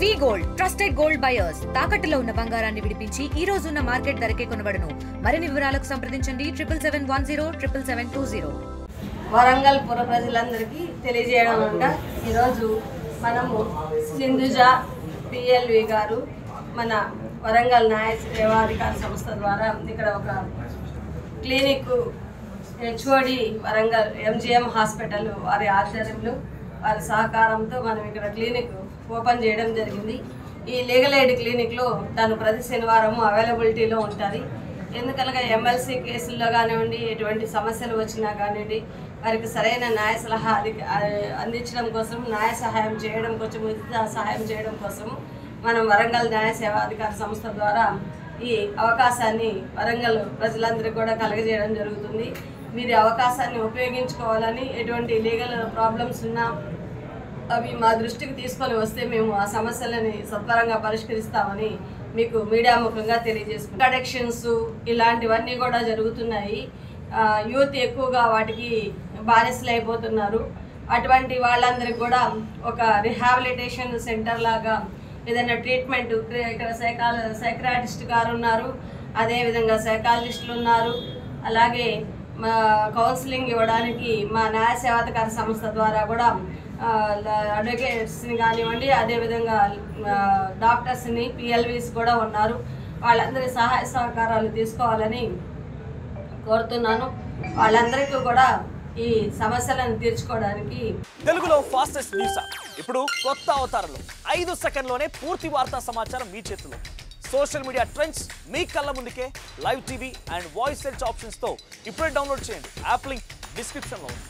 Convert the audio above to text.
వి gold trusted gold buyers తాకట్టులో ఉన్న బంగారాన్ని విడిపించి ఈ రోజు ఉన్న మార్కెట్ ధరకే కొనబడును. మరిన్ని వివరాలకు సంప్రదించండి 77107720. వరంగల్ పుర ప్రజలందరికీ తెలియజేయడం అనగా ఈరోజు మనము సింధుజ పిఎల్వి గారు మన వరంగల్ న్యాయ సేవాధికార సంస్థ ద్వారా ఇక్కడ ఒక clinic HOD Warangal MGM hospital వారి ఆధ్వర్యంలో వారి సహకారంతో మనం ఇక్కడ క్లినిక్ ఓపెన్ చేయడం జరిగింది. ఈ లీగల్ ఎయిడ్ క్లినిక్లో తను ప్రతి శనివారం అవైలబిలిటీలో ఉంటుంది. ఎందుకనగా ఎమ్మెల్సీ కేసుల్లో కానివ్వండి, ఎటువంటి సమస్యలు వచ్చినా కానివ్వండి, వారికి సరైన న్యాయ సలహా అందించడం కోసం, న్యాయ సహాయం చేయడం కోసం, ఉచిత సహాయం చేయడం కోసం మనం వరంగల్ న్యాయ సేవాధికార సంస్థ ద్వారా ఈ అవకాశాన్ని వరంగల్ ప్రజలందరికీ కూడా కలగజేయడం జరుగుతుంది. మీరు అవకాశాన్ని ఉపయోగించుకోవాలని, ఎటువంటి లీగల్ ప్రాబ్లమ్స్ ఉన్నా అవి మా దృష్టికి తీసుకొని వస్తే మేము ఆ సమస్యలని సత్వరంగా పరిష్కరిస్తామని మీకు మీడియా ముఖంగా తెలియజేసుకుంటాం. అడిక్షన్స్ ఇలాంటివన్నీ కూడా జరుగుతున్నాయి. యూత్ ఎక్కువగా వాటికి బానిసలు అయిపోతున్నారు. అటువంటి వాళ్ళందరికీ కూడా ఒక రిహాబిలిటేషన్ సెంటర్ లాగా ఏదైనా ట్రీట్మెంట్, ఇక్కడ సైక్రాటిస్ట్ గారు ఉన్నారు, అదేవిధంగా సైకాలజిస్టులు ఉన్నారు, అలాగే కౌన్సిలింగ్ ఇవ్వడానికి మా న్యాయ సేవాధికార సంస్థ ద్వారా కూడా అడ్వకేట్స్ని కానివ్వండి, అదేవిధంగా డాక్టర్స్ని, పిఎల్వీస్ కూడా ఉన్నారు. వాళ్ళందరి సహాయ సహకారాలు తీసుకోవాలని కోరుతున్నాను. వాళ్ళందరికీ కూడా ఈ సమస్యలను తీర్చుకోవడానికి తెలుగులో ఫాస్టెస్ట్ న్యూస్ ఇప్పుడు కొత్త అవతారంలో 5 సెకండ్లోనే పూర్తి వార్తా సమాచారం మీ చేతిలో. సోషల్ మీడియా ట్రెండ్స్ మీ కళ్ళ ముందుకే live TV and voice search ఆప్షన్స్తో ఇప్పుడే డౌన్లోడ్ చేయండి. యాప్ లింక్ డిస్క్రిప్షన్లో ఉంది.